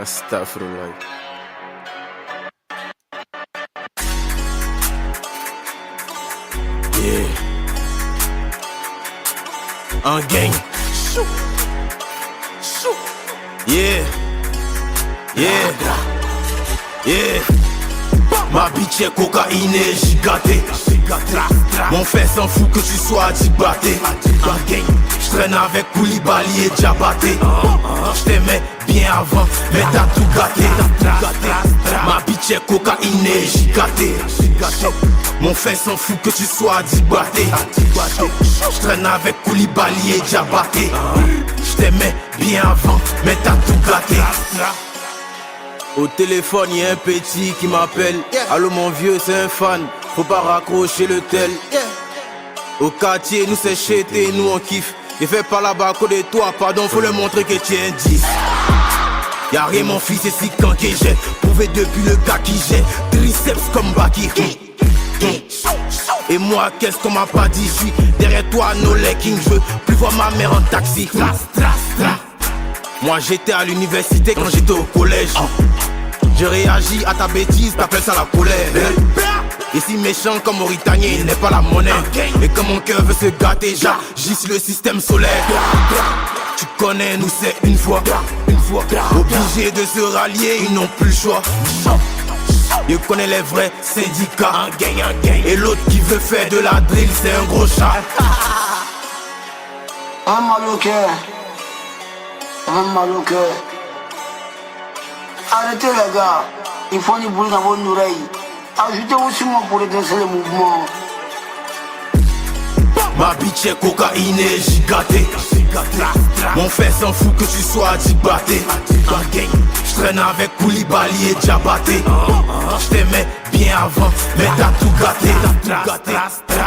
Astaghfirullah. Yeah. Un gang. Yeah. Ma bitch est cocaïne et gigantée. Mon fait s'en fout que tu sois dibaté. J'traîne avec Koulibaly et Diabaté. J't'aimais bien avant, mais t'as tout gâté. Ma bitch est cocaïne et gigantée. Mon fait s'en fout que tu sois dibaté. J'traîne avec Koulibaly et Diabaté. J't'aimais bien avant, mais t'as tout gâté. Au téléphone, y'a un petit qui m'appelle. Allô mon vieux, c'est un fan. Faut pas raccrocher le tel. Au quartier, nous c'est chété, nous on kiffe. Et fais pas là-bas à côté de toi, pardon, faut le montrer que tu es un 10. Y'a rien mon fils, c'est si quand que j'ai prouvé depuis le gars qui j'ai triceps comme Baki. Et moi, qu'est-ce qu'on m'a pas dit? J'suis derrière toi, no legging, je veux plus voir ma mère en taxi. Moi j'étais à l'université quand j'étais au collège. Je réagis à ta bêtise, t'appelles ça la colère. Et si méchant comme Mauritanien, il n'est pas la monnaie. Et comme mon cœur veut se gâter, j'agis sur le système solaire. Tu connais, nous c'est une fois. Obligés de se rallier, ils n'ont plus le choix. Je connais les vrais syndicats. Un gang. Et l'autre qui veut faire de la drill, c'est un gros chat. Un mal au cœur. Arrêtez les gars, il faut du bruit dans vos oreilles. Ajoutez aussi moi pour redresser le mouvement. Ma bitch est cocaïne et gigantée. Mon fait s'en fout que tu sois dibaté. J'traîne avec Koulibaly et Diabaté. J't'aimais bien avant, mais t'as tout gâté.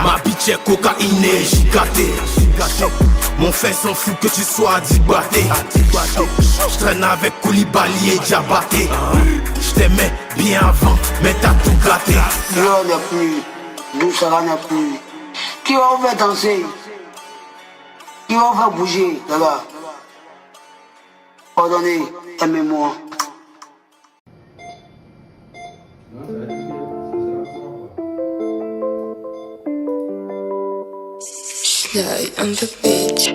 Ma bitch est cocaïne et gigantée. Mon fait s'en fout que tu sois dibaté. J'traîne avec Koulibaly et Diabaté. J't'aimais bien avant, mais t'as tout gâté. L'heure n'est plus, Doucera n'est plus. Qui va vous faire danser? Qui va vous faire bouger, les gars? Pardonnez, aimez-moi. Sly on the beach.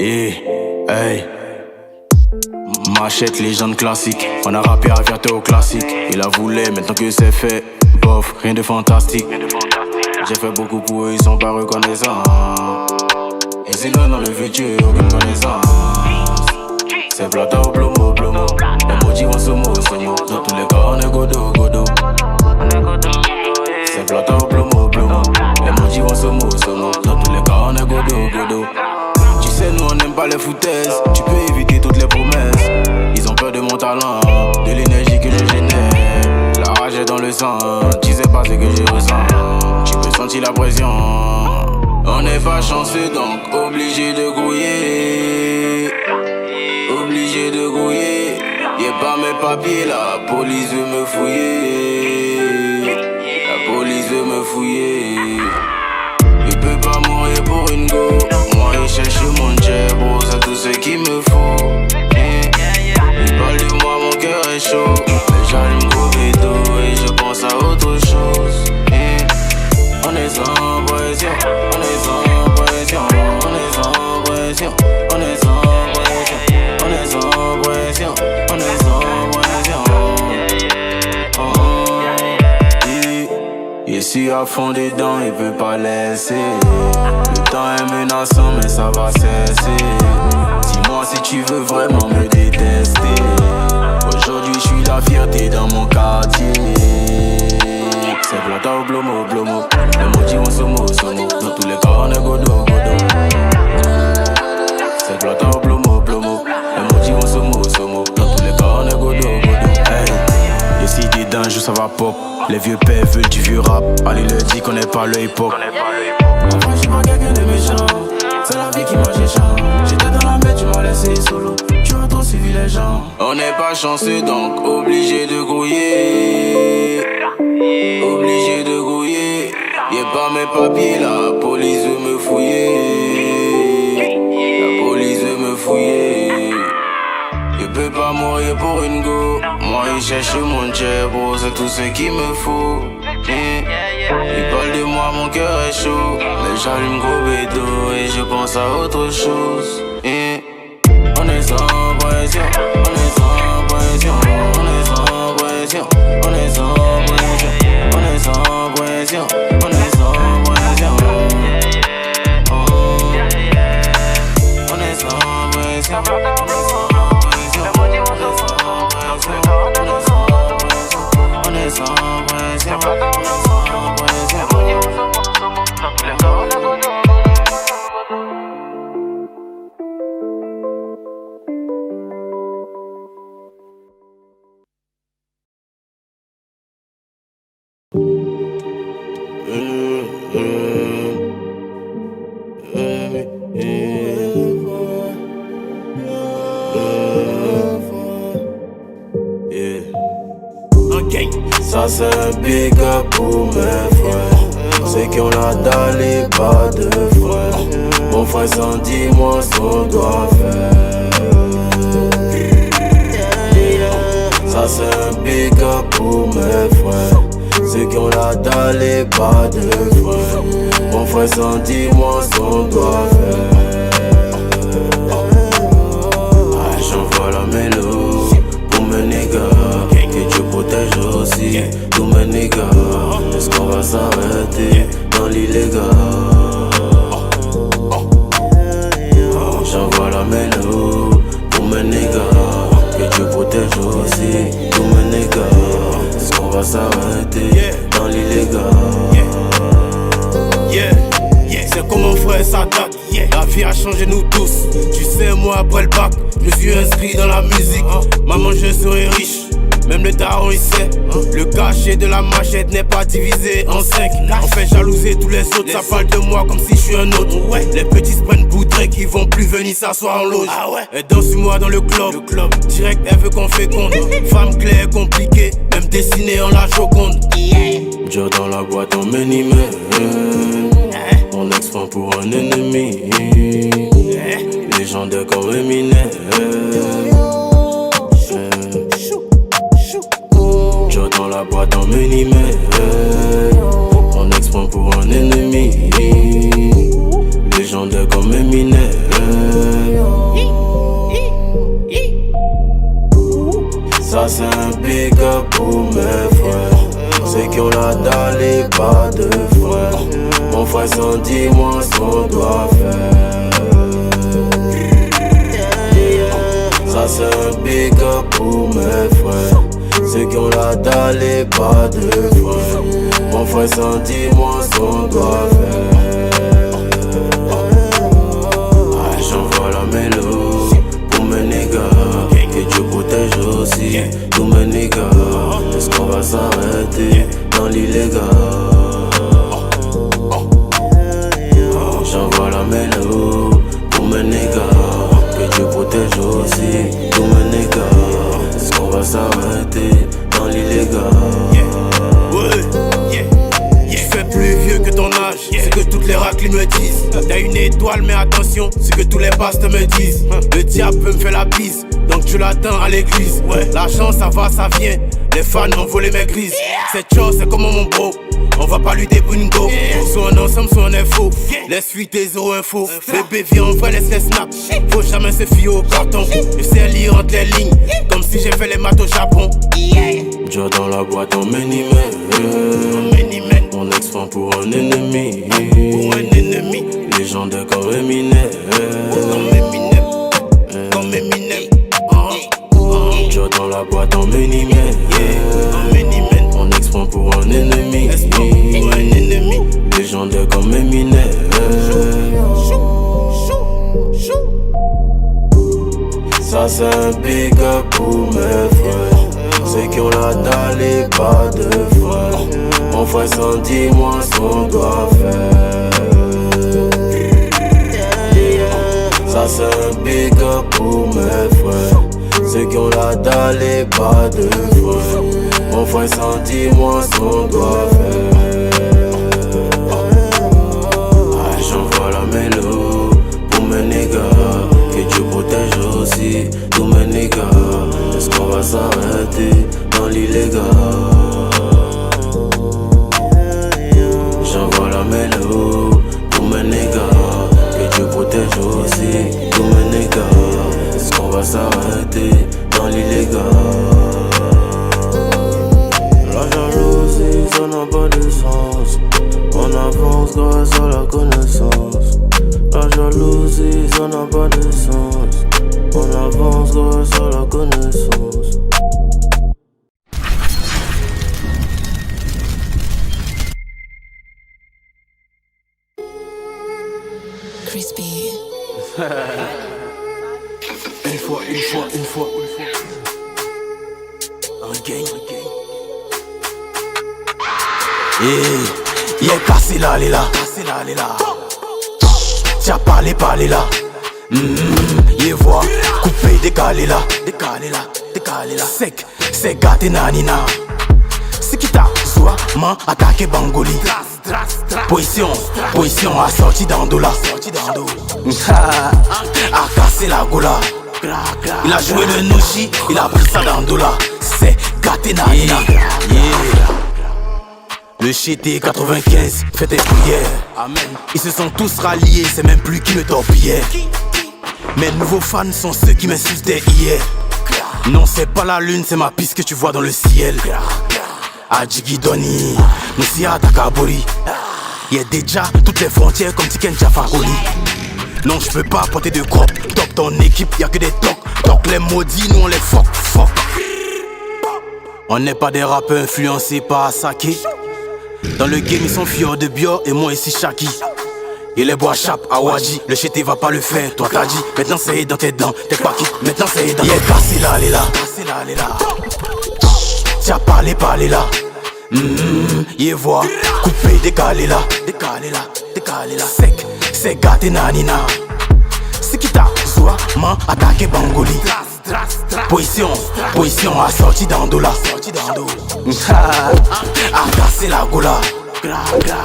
Hey, machette, légende classique. On a rappé à Verté au classique. Il a voulu, maintenant que c'est fait, bof, rien de fantastique. J'ai fait beaucoup pour eux, ils sont pas reconnaissants. Et sinon dans le futur, aucune connaissance. C'est plata au plomo, plomo. Les motifs vont somo. Dans tous les cas, on est godo. C'est plata au plomo, plomo. Les motifs vont somo. Dans tous les cas, on est godo. Tu sais, nous on n'aime pas les foutaises. Tu peux éviter toutes les promesses. Ils ont peur de mon talent, de l'énergie que je génère. La rage est dans le sang, tu sais pas ce que je ressens. Tu peux sentir la pression. On n'est pas chanceux donc obligé de grouiller. Y'a pas mes papiers, la police veut me fouiller. Je peux pas mourir pour une go. Moi je cherche mon jet, bro, c'est tout ce qu'il me faut. Ils parlent de moi, mon cœur est chaud. Mais j'allume gros veto et je pense à autre chose. On est sans pression, on est sans pression, on est sans pression, on est sans pression, on est sans pression, on est sans pression. Je suis à fond dedans, il peut pas laisser. Le temps est menaçant mais ça va cesser. Dis-moi si tu veux vraiment me détester. Aujourd'hui je suis la fierté dans mon quartier. C'est plata au plomo. Les motifs vont somo. Dans tous les cas on est godo. C'est plata au plomo. Les motifs vont somo. Dans tous les cas on est godo. Hey, je suis dedans, je ça va pop. Les vieux pères veulent du vieux rap. Allez leur dit qu'on n'est pas le hip-hop. Après j'suis pas quelqu'un de méchant. C'est la vie qui m'a géchant. J'étais dans la merde, tu m'as laissé solo. Tu as trop suivi les gens. On n'est pas chanceux donc obligé de grouiller. Y'a pas mes papiers, la police veut me fouiller. Je peux pas mourir pour une go. Moi je cherche mon jet, bro, c'est tout ce qu'il me faut. Ils parlent de moi, mon cœur est chaud. Mais j'allume gros bédo et je pense à autre chose. On est sans pression, on est sans pression, on est sans pression, on est sans pression, on est sans pression, on est sans pression. On est sans pression. Ça c'est un big up pour mes frères. Ceux qui ont la dalle et pas de frères. Mon frère sans dis-moi ce qu'on doit faire. Ça c'est un big up pour mes frères. Ceux qui ont la dalle et pas de frères. Mon frère sans dis-moi ce qu'on doit faire. J'envoie la mélo pour mes niggas. Que Dieu protège aussi tous mes niggas. Est-ce qu'on va s'arrêter dans l'illégal? J'envoie la mélo pour mes niggas. Que Dieu protège aussi tous mes niggas. Est-ce qu'on va s'arrêter dans l'illégal? C'est comme mon frère, ça date. La vie a changé nous tous. Tu sais, moi après le bac, je suis inscrit dans la musique. Maman, je serai riche. Même le daron il sait. Le cachet de la machette n'est pas divisé en 5. On fait jalouser tous les autres. Ça parle de moi comme si je suis un autre. Les petits se prennent boutrés qui vont plus venir s'asseoir en loge. Elle danse sur moi dans le club. Direct elle veut qu'on féconde. Femme claire compliquée, même dessinée en la Joconde. Joe dans la boîte en mini-man. On ex-prend pour un ennemi. Légendaire comme Eminem. Joe dans la boîte en mini-man. On ex-prend pour un ennemi. Légendaire comme Eminem. qui ont la dalle et pas de frein. Mon frère sans dis-moi ce qu'on doit faire. Ça c'est un big up pour mes frères. Ceux qui ont la dalle et pas de frein. Mon frère sans dis-moi ce qu'on doit faire. J'envoie la mélo pour mes niggas. Que Dieu protège aussi tous mes niggas. Est-ce qu'on va s'arrêter dans l'illégal? J'envoie la mélo pour mes niggas. Que Dieu protège aussi tous mes niggas. Est-ce qu'on va s'arrêter dans l'illégal? Tu fais plus vieux que ton âge, c'est que toutes les raclées me disent. T'as une étoile mais attention, c'est que tous les pasteurs me disent. Le diable veut me faire la bise, donc je l'attends à l'église. L'argent ça va, ça vient, les fans m'ont volé mes grises. Cette chose c'est comme mon bro, on va pas lui débungo. Soit on ensemble, soit on est faux. Laisse fuiter zéro info. Bébé viens en vrai, laisse les snaps. Faut jamais se fier au carton. Je sais lire entre les lignes, comme si j'ai fait les maths au Japon. Joe dans la boîte en mini-man. Mon ex-femme pour un ennemi. Légendaire comme Eminem. Joe dans la boîte en mini-man. Mon ex-femme pour un ennemi. Légendaire comme Eminem. Ça c'est un big up pour mes frères. Ceux qui ont la dalle et pas de frein. Mon frère sans dis-moi ce qu'on doit faire. Ça c'est un big up pour mes frères. Ceux qui ont la dalle et pas de frein. Mon frère sans dis-moi ce qu'on doit faire. J'envoie la mélo pour mes niggas. Que Dieu protège aussi tous mes niggas. Est-ce qu'on va s'arrêter dans l'illégal? J'envoie la mélo pour mes niggas. Que Dieu protège aussi tous mes niggas. Est-ce qu'on va s'arrêter dans l'illégal? La jalousie ça n'a pas de sens. On avance grâce à la connaissance. La jalousie ça n'a pas de sens. On avance grâce à la connaissance. Crispy. Une fois. Un gang. Yeah, cassé là, elle est là. T'as parlé là. Yeah, vois, coupé, décalé là. Sec, c'est gâté nanina. C'est qui t'a soit man attaqué Bangoli. Position assortie d'Andola. A cassé la gola. Il a joué le Nushi, il a pris ça d'Andola. C'est gâté nanina. Le shit 95, fais tes prières. Amen. Ils se sont tous ralliés, c'est même plus qui me torpillait. Mes nouveaux fans sont ceux qui m'insultaient hier. Non, c'est pas la lune, c'est ma piste que tu vois dans le ciel. Adjigi Doni, Moussia Takabori. Y'a déjà toutes les frontières comme Tiken Jaffaroli. Non, je peux pas porter de crop. Top ton équipe, y'a que des tocs. Toc les maudits, nous on les fuck. On n'est pas des rappeurs influencés par Asake. Dans le game ils sont fiers de Bior et moi ici Shaki. Et les bois chape à Wadji, le chété va pas le faire. Toi t'as dit, maintenant c'est dans tes dents. T'es pas qui, maintenant c'est dans tes dents. Yeah, cassé là, elle est là. T'as parlé là. Yeah, vois, coupé, décalé là. Sec, c'est gâté nanina. C'est qui t'a soit man attaqué Bangoli. Position assortie d'Andola. A cassé la gola.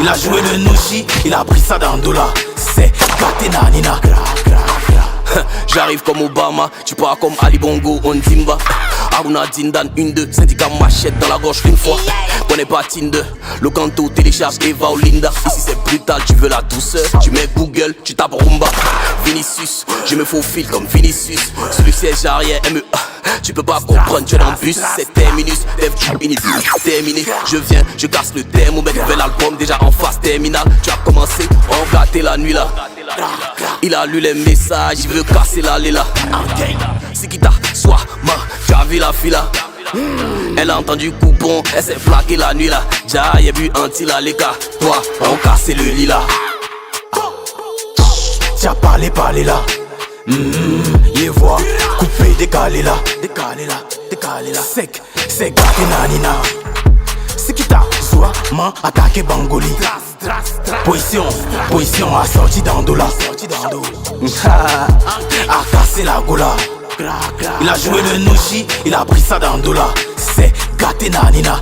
Il a joué le Nushi, il a pris ça d'Andola. C'est gâté nanina. J'arrive comme Obama, tu pars comme Ali Bongo, on Zimba. Aruna Dindan, 1-2, syndicat machette dans la gorge une fois. Connais pas Tinder, le canto télécharge Eva ou Linda. Ici c'est brutal, tu veux la douceur. Tu mets Google, tu tapes Rumba. Vinicius, je me faufile comme Vinicius. Sur le siège arrière, ME. Tu peux pas comprendre, tu es dans le bus. C'est terminus, dev terminé. Je viens, je casse le thermomètre. Nouvel album déjà en phase terminale. Tu as commencé, on gâté la nuit là. Il a lu les messages, il veut casser la lela. C'est qui t'a soit ma, tu as vu la fila. Elle a entendu coupon, elle s'est flaquée la nuit là. Déjà y'a bu un til à l'écart. Toi, on cassé le lit là. T'as parlé là. Yé voix, coupé, décalé là. Sec, gâté nanina. C'est qui t'a soit man attaqué Bangoli. Position assortie d'Andola. A cassé la gola. Il a joué le Nushi, il a pris ça d'Andola. C'est gâté nanina.